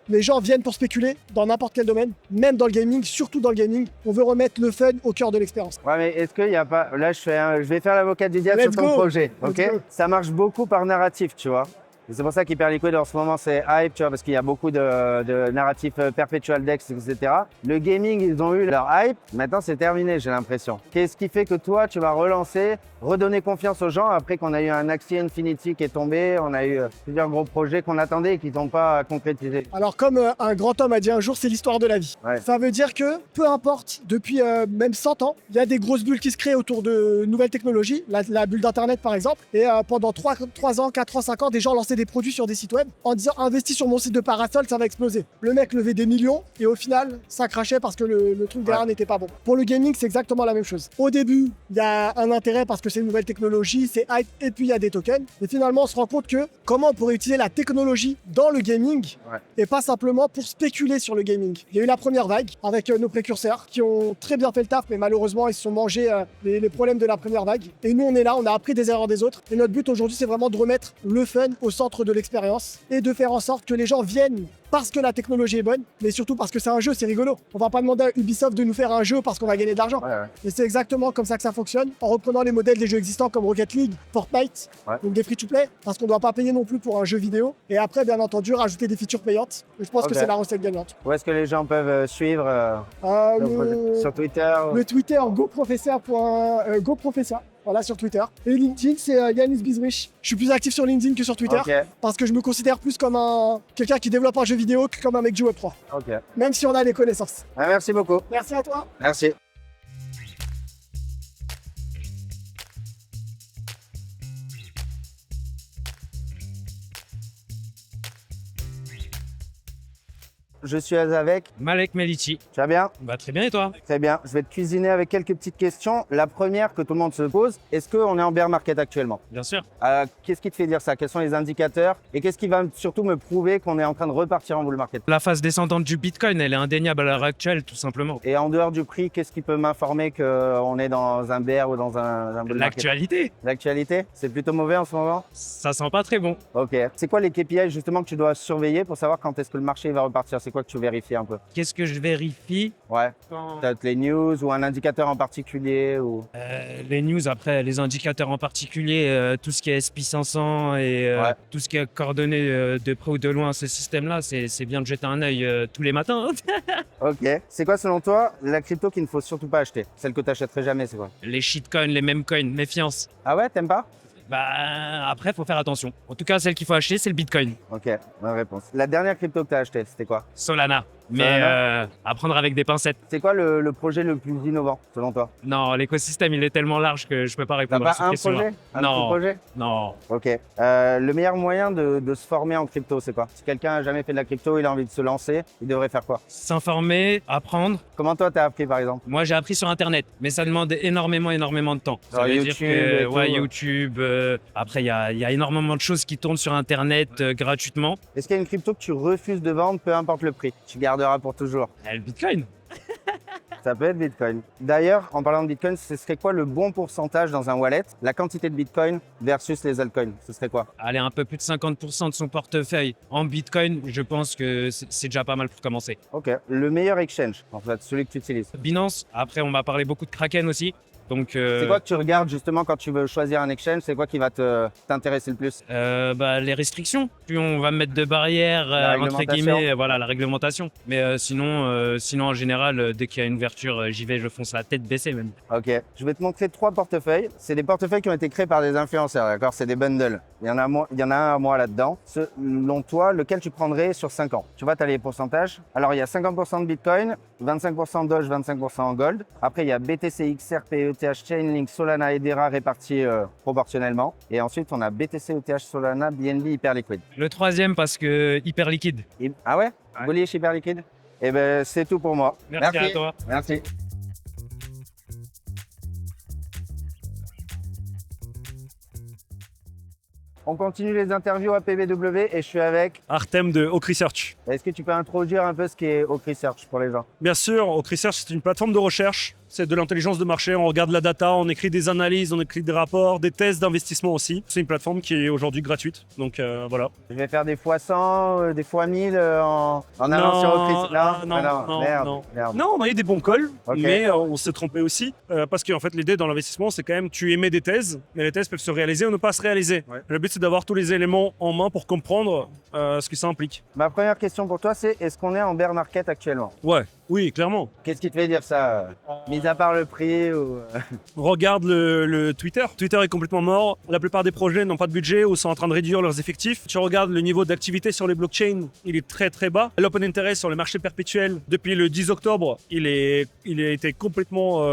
les gens viennent pour spéculer dans n'importe quel domaine, même dans le gaming, surtout dans le gaming. On veut remettre le fun au cœur de l'expérience. Ouais, mais est-ce qu'il n'y a pas... Là, je vais faire l'avocat du diable sur Let's ton go. projet, Let's ok? go. Ça marche beaucoup par narratif, tu vois. Et c'est pour ça qu'Hyperliquid en ce moment c'est hype, tu vois, parce qu'il y a beaucoup de narratifs perpetual dex, etc. Le gaming, ils ont eu leur hype, maintenant c'est terminé, j'ai l'impression. Qu'est-ce qui fait que toi, tu vas relancer, redonner confiance aux gens après qu'on a eu un Axie Infinity qui est tombé, on a eu plusieurs gros projets qu'on attendait et qui n'ont pas concrétisé. Alors comme un grand homme a dit un jour, c'est l'histoire de la vie. Ouais. Ça veut dire que, peu importe, depuis même 100 ans, il y a des grosses bulles qui se créent autour de nouvelles technologies, la bulle d'Internet par exemple, et pendant 3 ans, 4 ans, 5 ans, des gens lançaient des produits sur des sites web en disant investis sur mon site de parasol, ça va exploser. Le mec levait des millions et au final, ça crachait parce que le truc derrière n'était pas bon. Pour le gaming, c'est exactement la même chose. Au début, il y a un intérêt parce que c'est une nouvelle technologie, c'est hype et puis il y a des tokens. Et finalement, on se rend compte que comment on pourrait utiliser la technologie dans le gaming et pas simplement pour spéculer sur le gaming. Il y a eu la première vague avec nos précurseurs qui ont très bien fait le taf, mais malheureusement, ils se sont mangés les problèmes de la première vague. Et nous, on est là, on a appris des erreurs des autres. Et notre but aujourd'hui, c'est vraiment de remettre le fun au centre de l'expérience et de faire en sorte que les gens viennent parce que la technologie est bonne, mais surtout parce que c'est un jeu, c'est rigolo. On va pas demander à Ubisoft de nous faire un jeu parce qu'on va gagner de l'argent. Et c'est exactement comme ça que ça fonctionne, en reprenant les modèles des jeux existants comme Rocket League, Fortnite, donc des free-to-play, parce qu'on doit pas payer non plus pour un jeu vidéo. Et après, bien entendu, rajouter des features payantes. Et je pense que c'est la recette gagnante. Où est-ce que les gens peuvent suivre sur Twitter Le Twitter GoProfessor. Voilà, sur Twitter. Et LinkedIn, c'est Yanis Bizrich. Je suis plus actif sur LinkedIn que sur Twitter parce que je me considère plus comme quelqu'un qui développe un jeu vidéo que comme un mec du Web3. Même si on a les connaissances. Merci beaucoup. Merci à toi. Merci. Je suis avec Malek Melici. Tu vas bien? Bah, très bien, et toi? Très bien. Je vais te cuisiner avec quelques petites questions. La première que tout le monde se pose, est-ce qu'on est en bear market actuellement? Bien sûr. Qu'est-ce qui te fait dire ça? Quels sont les indicateurs? Et qu'est-ce qui va surtout me prouver qu'on est en train de repartir en bull market? La phase descendante du Bitcoin, elle est indéniable à l'heure actuelle, tout simplement. Et en dehors du prix, qu'est-ce qui peut m'informer qu'on est dans un bear ou dans un bull market? L'actualité. L'actualité? C'est plutôt mauvais en ce moment? Ça sent pas très bon. Ok. C'est quoi les KPI justement que tu dois surveiller pour savoir quand est-ce que le marché va repartir? C'est quoi que tu vérifies un peu? Qu'est-ce que je vérifie? Ouais. Peut-être les news ou un indicateur en particulier ou... Les news, après, les indicateurs en particulier, tout ce qui est SP500 et tout ce qui est coordonné de près ou de loin, ce système-là, c'est bien de jeter un œil tous les matins. Ok. C'est quoi selon toi la crypto qu'il ne faut surtout pas acheter? Celle que tu n'achèterais jamais, c'est quoi? Les shitcoins, les meme coins, méfiance. Ah ouais, t'aimes pas? Bah, après, faut faire attention. En tout cas, celle qu'il faut acheter, c'est le Bitcoin. Ok, bonne réponse. La dernière crypto que tu as achetée, c'était quoi? Solana. Mais à prendre avec des pincettes. C'est quoi le projet le plus innovant, selon toi? Non, l'écosystème, il est tellement large que je peux pas répondre à cette question-là. Projet? Un petit projet? Non. Ok. Le meilleur moyen de se former en crypto, c'est quoi? Si quelqu'un a jamais fait de la crypto, il a envie de se lancer, il devrait faire quoi? S'informer, apprendre. Comment toi, t'as appris, par exemple? Moi, j'ai appris sur Internet, mais ça demande énormément de temps. Ça veut dire que YouTube. Après, il y a énormément de choses qui tournent sur Internet gratuitement. Est-ce qu'il y a une crypto que tu refuses de vendre, peu importe le prix? Tu garderas pour toujours. Le Bitcoin. Ça peut être Bitcoin. D'ailleurs, en parlant de Bitcoin, ce serait quoi le bon pourcentage dans un wallet? La quantité de Bitcoin versus les altcoins, ce serait quoi? Aller un peu plus de 50% de son portefeuille en Bitcoin, je pense que c'est déjà pas mal pour commencer. Ok. Le meilleur exchange, en fait, celui que tu utilises? Binance. Après, on m'a parlé beaucoup de Kraken aussi. Donc, c'est quoi que tu regardes justement quand tu veux choisir un exchange? C'est quoi qui va t'intéresser le plus? Les restrictions. Plus on va mettre de barrières, entre guillemets, voilà, la réglementation. Mais sinon, en général, dès qu'il y a une ouverture, j'y vais, je fonce la tête baissée même. Ok. Je vais te montrer 3 portefeuilles. C'est des portefeuilles qui ont été créés par des influenceurs, d'accord? C'est des bundles. Il y en a un à moi là-dedans. Selon toi, lequel tu prendrais sur 5 ans? Tu vois, tu as les pourcentages. Alors, il y a 50% de Bitcoin, 25% Doge, 25% en Gold. Après, il y a BTC, XRP, ETH, Chainlink, Solana et Dera répartis proportionnellement. Et ensuite, on a BTC, ETH, Solana, BNB, Hyperliquid. Le troisième parce que Hyperliquid. Ah ouais? Bullish Hyperliquid? Eh ben, c'est tout pour moi. Merci à toi. Merci. On continue les interviews à PBW et je suis avec Artem de Oak Research. Est-ce que tu peux introduire un peu ce qu'est Oak Research pour les gens? Bien sûr, Oak Research, c'est une plateforme de recherche C'est de l'intelligence de marché. On regarde la data, on écrit des analyses, on écrit des rapports, des tests d'investissement aussi. C'est une plateforme qui est aujourd'hui gratuite. Donc voilà. Je vais faire des fois 100, des fois 1000 en allant sur Ocris. Non, on a eu des bons calls, Ok. mais on s'est trompé aussi. Parce qu'en fait, l'idée dans l'investissement, c'est quand même tu émets des thèses, mais les thèses peuvent se réaliser ou ne pas se réaliser. Ouais. Le but, c'est d'avoir tous les éléments en main pour comprendre ce que ça implique. Ma première question pour toi, c'est est-ce qu'on est en bear market actuellement? Ouais, oui, clairement. Qu'est-ce qui te fait dire ça? Mis à part le prix ou... Regarde le Twitter. Twitter est complètement mort. La plupart des projets n'ont pas de budget ou sont en train de réduire leurs effectifs. Tu regardes le niveau d'activité sur les blockchains, il est très très bas. L'open interest sur le marché perpétuel, depuis le 10 octobre, il a été complètement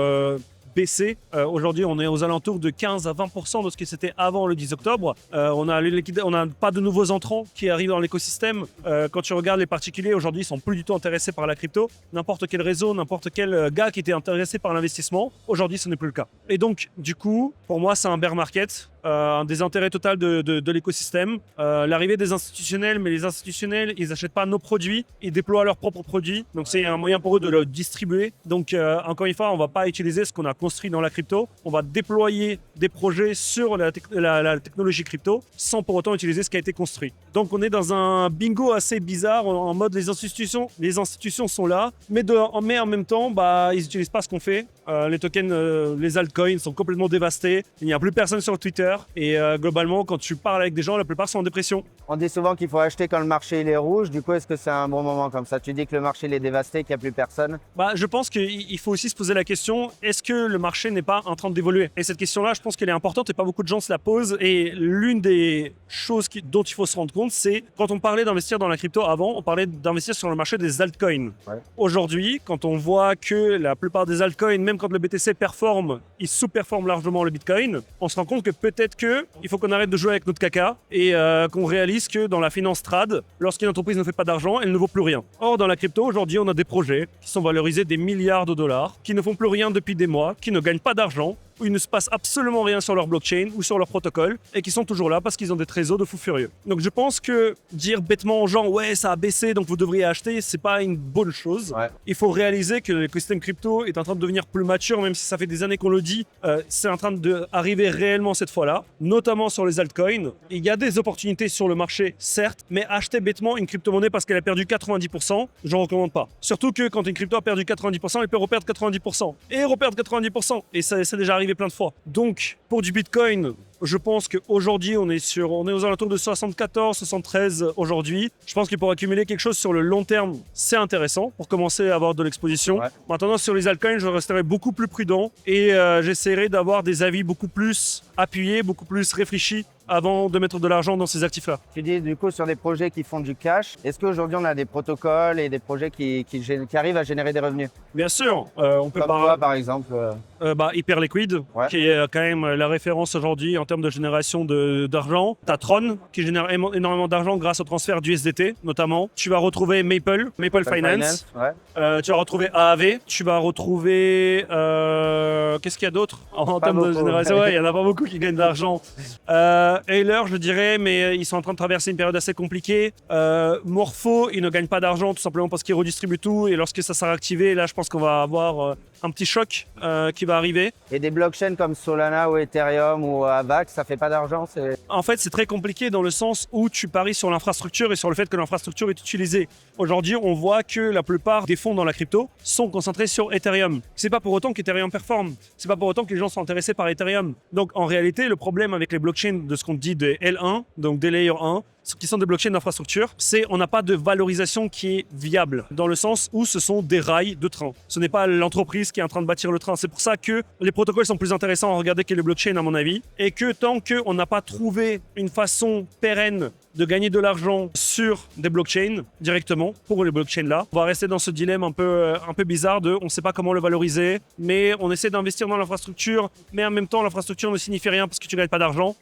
baissé. Aujourd'hui, on est aux alentours de 15 à 20% de ce que c'était avant le 10 octobre. On n'a pas de nouveaux entrants qui arrivent dans l'écosystème. Quand tu regardes les particuliers, aujourd'hui, ils sont plus du tout intéressés par la crypto. N'importe quel réseau, n'importe quel gars qui était intéressé par l'investissement, aujourd'hui, ce n'est plus le cas. Et donc, du coup, pour moi, c'est un bear market. Un désintérêt total de l'écosystème. L'arrivée des institutionnels, mais les institutionnels, ils n'achètent pas nos produits, ils déploient leurs propres produits. Donc c'est un moyen pour eux de le distribuer. Donc encore une fois, on ne va pas utiliser ce qu'on a construit dans la crypto. On va déployer des projets sur la technologie crypto sans pour autant utiliser ce qui a été construit. Donc on est dans un bingo assez bizarre en mode les institutions sont là, mais en même temps, ils n'utilisent pas ce qu'on fait. Les tokens, les altcoins sont complètement dévastés. Il n'y a plus personne sur Twitter. Et globalement, quand tu parles avec des gens, la plupart sont en dépression. On dit souvent qu'il faut acheter quand le marché il est rouge. Du coup, est-ce que c'est un bon moment comme ça? Tu dis que le marché il est dévasté, qu'il n'y a plus personne? Je pense qu'il faut aussi se poser la question, est-ce que le marché n'est pas en train d'évoluer? Et cette question-là, je pense qu'elle est importante et pas beaucoup de gens se la posent. Et l'une des choses dont il faut se rendre compte, c'est quand on parlait d'investir dans la crypto avant, on parlait d'investir sur le marché des altcoins. Ouais. Aujourd'hui, quand on voit que la plupart des altcoins, même quand le BTC performe, ils sous-performent largement le Bitcoin, on se rend compte que peut-être qu'il faut qu'on arrête de jouer avec notre caca et qu'on réalise que dans la finance trad, lorsqu'une entreprise ne fait pas d'argent, elle ne vaut plus rien. Or, dans la crypto, aujourd'hui, on a des projets qui sont valorisés des milliards de dollars, qui ne font plus rien depuis des mois, qui ne gagnent pas d'argent, où il ne se passe absolument rien sur leur blockchain ou sur leur protocole et qui sont toujours là parce qu'ils ont des trésors de fous furieux. Donc je pense que dire bêtement aux gens ouais ça a baissé donc vous devriez acheter, c'est pas une bonne chose. Ouais. Il faut réaliser que l'écosystème crypto est en train de devenir plus mature, même si ça fait des années qu'on le dit, c'est en train d'arriver réellement cette fois-là, notamment sur les altcoins. Il y a des opportunités sur le marché, certes, mais acheter bêtement une crypto-monnaie parce qu'elle a perdu 90%, je ne recommande pas. Surtout que quand une crypto a perdu 90%, elle peut reperdre 90%. Et reperdre 90%. Et ça déjà arrivé plein de fois. Donc, pour du Bitcoin, je pense qu'aujourd'hui, on est aux alentours de 74, 73 aujourd'hui. Je pense que pour accumuler quelque chose sur le long terme, c'est intéressant pour commencer à avoir de l'exposition. Ouais. Maintenant, sur les altcoins, je resterai beaucoup plus prudent et j'essaierai d'avoir des avis beaucoup plus appuyés, beaucoup plus réfléchis avant de mettre de l'argent dans ces actifs-là. Tu dis du coup sur des projets qui font du cash, est-ce qu'aujourd'hui on a des protocoles et des projets qui arrivent à générer des revenus? Bien sûr, on peut par exemple Hyperliquid, ouais. Qui est quand même la référence aujourd'hui en termes de génération d'argent. T'as Tron qui génère énormément d'argent grâce au transfert d'USDT notamment. Tu vas retrouver Maple Finance. Ouais. Tu vas retrouver AAV. Tu vas retrouver qu'est-ce qu'il y a d'autre en termes de génération? Ouais, il y en a pas beaucoup qui gagnent de l'argent. Euler, je dirais, mais ils sont en train de traverser une période assez compliquée. Morpho, ils ne gagnent pas d'argent tout simplement parce qu'ils redistribuent tout. Et lorsque ça sera activé, là, je pense qu'on va avoir un petit choc qui va arriver. Et des blockchains comme Solana ou Ethereum ou Avax, ça fait pas d'argent? En fait, c'est très compliqué dans le sens où tu paries sur l'infrastructure et sur le fait que l'infrastructure est utilisée. Aujourd'hui, on voit que la plupart des fonds dans la crypto sont concentrés sur Ethereum. C'est pas pour autant qu'Ethereum performe. C'est pas pour autant que les gens sont intéressés par Ethereum. Donc, en réalité, le problème avec les blockchains de ce qu'on dit des L1, donc des Layer 1, qui sont des blockchains d'infrastructure, c'est on n'a pas de valorisation qui est viable, dans le sens où ce sont des rails de train. Ce n'est pas l'entreprise qui est en train de bâtir le train. C'est pour ça que les protocoles sont plus intéressants à regarder que les blockchains, à mon avis, et que tant qu'on n'a pas trouvé une façon pérenne de gagner de l'argent sur des blockchains directement, pour les blockchains là, on va rester dans ce dilemme un peu bizarre de on ne sait pas comment le valoriser, mais on essaie d'investir dans l'infrastructure, mais en même temps l'infrastructure ne signifie rien parce que tu ne gagnes pas d'argent.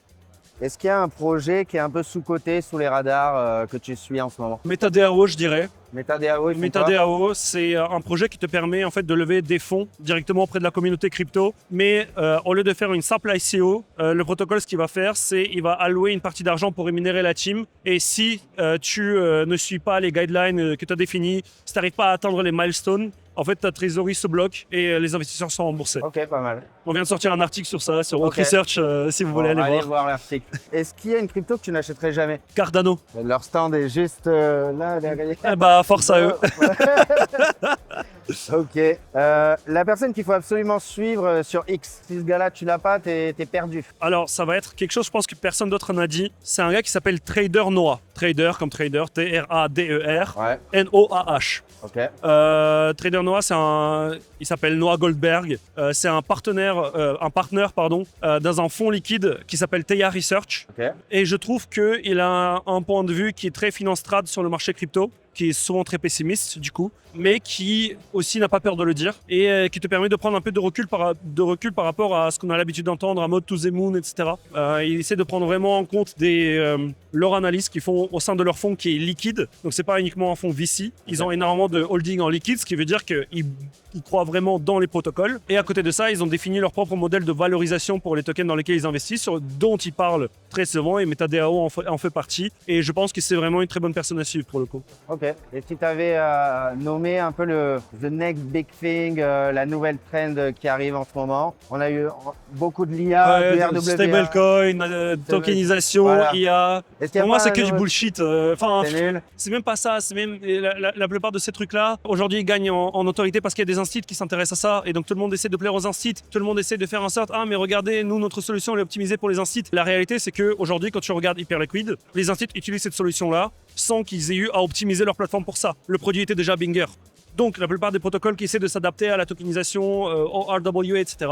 Est-ce qu'il y a un projet qui est un peu sous-coté, sous les radars, que tu suis en ce moment? MetaDAO, je dirais. MetaDAO, ils font quoi? MetaDAO, c'est un projet qui te permet en fait de lever des fonds directement auprès de la communauté crypto, mais au lieu de faire une simple ICO, le protocole ce qu'il va faire, c'est il va allouer une partie d'argent pour rémunérer la team. Et si tu ne suis pas les guidelines que tu as définis, si tu n'arrives pas à atteindre les milestones, en fait, ta trésorerie se bloque et les investisseurs sont remboursés. Ok, pas mal. On vient de sortir un article sur ça, sur Rock Ok. Research, si vous voulez aller voir. l'article. Est-ce qu'il y a une crypto que tu n'achèterais jamais? Cardano. Leur stand est juste là, derrière. Eh bah, force à eux. Ok. La personne qu'il faut absolument suivre sur X, si ce gars-là, tu l'as pas, t'es perdu. Alors, ça va être quelque chose, je pense que personne d'autre n'a dit. C'est un gars qui s'appelle Trader Noah. Trader comme trader, T-R-A-D-E-R, Ouais. N-O-A-H. Ok. Trader Noah, il s'appelle Noah Goldberg. C'est un partenaire, dans un fonds liquide qui s'appelle Theia Research. Ok. Et je trouve qu'il a un point de vue qui est très finanstrade sur le marché crypto, qui est souvent très pessimiste du coup, mais qui aussi n'a pas peur de le dire et qui te permet de prendre un peu de recul par rapport à ce qu'on a l'habitude d'entendre à mode to the moon, etc. Il essaie de prendre vraiment en compte leur analyse qu'ils font au sein de leur fonds qui est liquide. Donc c'est pas uniquement un fonds VC. Ils ont énormément de holding en liquide, ce qui veut dire qu'ils croient vraiment dans les protocoles. Et à côté de ça, ils ont défini leur propre modèle de valorisation pour les tokens dans lesquels ils investissent, dont ils parlent très souvent et MetaDAO en fait partie. Et je pense que c'est vraiment une très bonne personne à suivre pour le coup. Ok. Et si tu avais nommé un peu the next big thing, la nouvelle trend qui arrive en ce moment, on a eu beaucoup de l'IA, du RWA. Stablecoin, tokenisation, Voilà. IA. Est-ce qu'il y a Pour moi, pas c'est un que du nouveau- bullshit. C'est nul. C'est même pas ça. C'est même la plupart de ces trucs-là. Aujourd'hui, ils gagnent en autorité parce qu'il y a des instituts qui s'intéressent à ça. Et donc, tout le monde essaie de plaire aux instituts. Tout le monde essaie de faire en sorte, ah, mais regardez, nous, notre solution, elle est optimisée pour les instituts. La réalité, c'est qu'aujourd'hui, quand tu regardes Hyperliquid, les instituts utilisent cette solution-là sans qu'ils aient eu à optimiser leur plateforme pour ça. Le produit était déjà Binger. Donc, la plupart des protocoles qui essaient de s'adapter à la tokenisation, au RWA, etc.,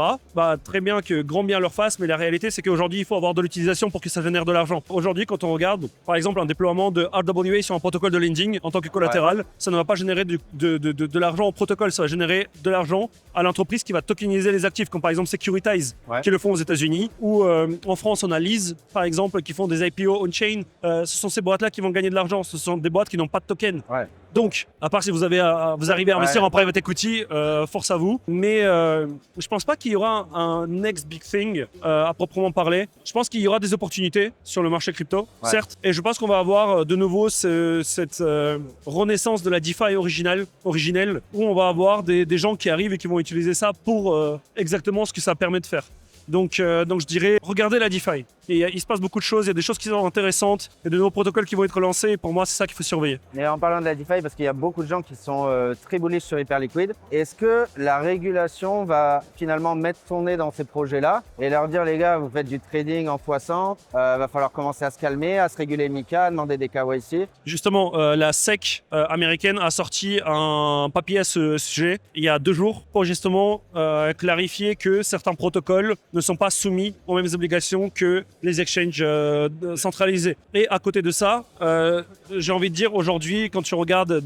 très bien que grand bien leur fasse, mais la réalité, c'est qu'aujourd'hui, il faut avoir de l'utilisation pour que ça génère de l'argent. Aujourd'hui, quand on regarde, par exemple, un déploiement de RWA sur un protocole de lending en tant que collatéral, ça ne va pas générer de l'argent au protocole, ça va générer de l'argent à l'entreprise qui va tokeniser les actifs, comme par exemple Securitize, qui le font aux États-Unis, ou en France, on a Lease, par exemple, qui font des IPO on-chain. Ce sont ces boîtes-là qui vont gagner de l'argent, ce sont des boîtes qui n'ont pas de token. Ouais. Donc, à part si vous arrivez à investir en private equity, force à vous. Mais je pense pas qu'il y aura un next big thing à proprement parler. Je pense qu'il y aura des opportunités sur le marché crypto, certes. Et je pense qu'on va avoir de nouveau cette renaissance de la DeFi originelle, où on va avoir des gens qui arrivent et qui vont utiliser ça pour exactement ce que ça permet de faire. Donc je dirais, regardez la DeFi. Et il se passe beaucoup de choses, il y a des choses qui sont intéressantes, il y a de nouveaux protocoles qui vont être lancés. Et pour moi, c'est ça qu'il faut surveiller. Et en parlant de la DeFi, parce qu'il y a beaucoup de gens qui sont très bullish sur Hyperliquid, est-ce que la régulation va finalement mettre son nez dans ces projets-là et leur dire, les gars, vous faites du trading en x100, va falloir commencer à se calmer, à se réguler MiCA, à demander des KYC? Justement, la SEC américaine a sorti un papier à ce sujet il y a 2 jours pour justement clarifier que certains protocoles ne sont pas soumis aux mêmes obligations que les exchanges centralisés. Et à côté de ça, j'ai envie de dire aujourd'hui, quand tu regardes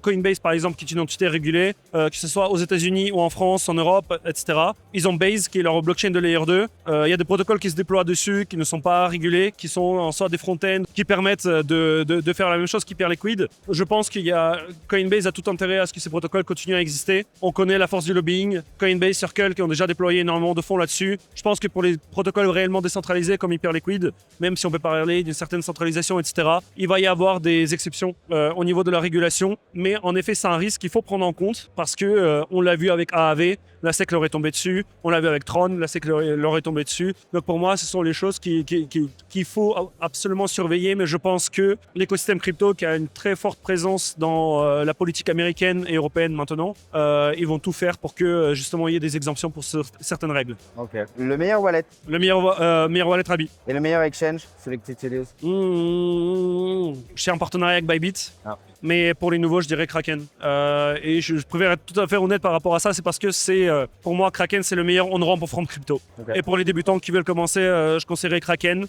Coinbase par exemple, qui est une entité régulée, que ce soit aux États-Unis ou en France, en Europe, etc. Ils ont Base qui est leur blockchain de layer 2. Il y a des protocoles qui se déploient dessus, qui ne sont pas régulés, qui sont en soi des front-ends, qui permettent de faire la même chose qu'Hyperliquid. Je pense qu'il y a Coinbase a tout intérêt à ce que ces protocoles continuent à exister. On connaît la force du lobbying. Coinbase, Circle qui ont déjà déployé énormément de fonds là-dessus. Je pense que pour les protocoles réellement décentralisés comme Hyperliquid, même si on peut parler d'une certaine centralisation, etc., il va y avoir des exceptions au niveau de la régulation. Mais en effet, c'est un risque qu'il faut prendre en compte parce que on l'a vu avec AAV, la SEC leur est tombée dessus. On l'a vu avec Tron, la SEC leur est tombée dessus. Donc pour moi, ce sont les choses qu'il faut absolument surveiller. Mais je pense que l'écosystème crypto, qui a une très forte présence dans la politique américaine et européenne maintenant, ils vont tout faire pour que justement il y ait des exemptions pour certaines règles. Ok. Le meilleur wallet? Le meilleur wallet Rabi. Et le meilleur exchange, celui que tu utilises? Je suis en partenariat avec Bybit. Ah. Mais pour les nouveaux, je dirais Kraken. Et je préfère être tout à fait honnête par rapport à ça, c'est parce que pour moi, Kraken, c'est le meilleur on-ramp en front crypto. Okay. Et pour les débutants qui veulent commencer, je conseillerais Kraken.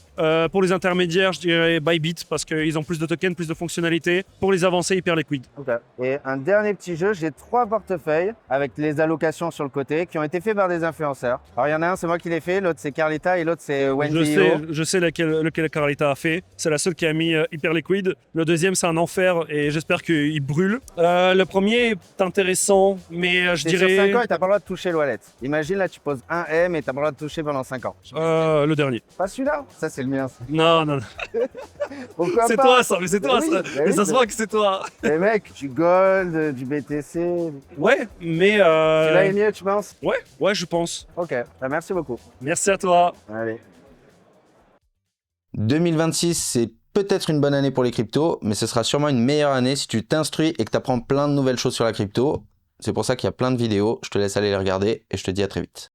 Pour les intermédiaires, je dirais Bybit, parce qu'ils ont plus de tokens, plus de fonctionnalités. Pour les avancés, Hyperliquid. Okay. Et un dernier petit jeu, j'ai 3 portefeuilles avec les allocations sur le côté qui ont été faits par des influenceurs. Alors il y en a un, c'est moi qui l'ai fait, l'autre c'est Carlita et l'autre c'est Wendy. Je sais lequel Carlita a fait. C'est la seule qui a mis Hyperliquid. Le deuxième, c'est un enfer et j'espère qu'il brûle. Le premier est intéressant, mais je C'est sur dirais 5 ans et t'as pas le droit de toucher le wallet. Imagine là, tu poses 1 M et t'as pas le droit de toucher pendant 5 ans. le dernier. Pas celui-là. Ça, c'est le mien. ça. Non. Pourquoi C'est pas toi ça, mais c'est toi Oui, ça. bah Mais oui, ça se bah- voit que c'est toi. Les mecs, du gold, du BTC. Ouais, mais Celui-là est mieux, tu penses? ouais, je pense. Ok, bah, merci beaucoup. Merci à toi. Allez. 2026, c'est peut-être une bonne année pour les cryptos, mais ce sera sûrement une meilleure année si tu t'instruis et que tu apprends plein de nouvelles choses sur la crypto. C'est pour ça qu'il y a plein de vidéos, je te laisse aller les regarder et je te dis à très vite.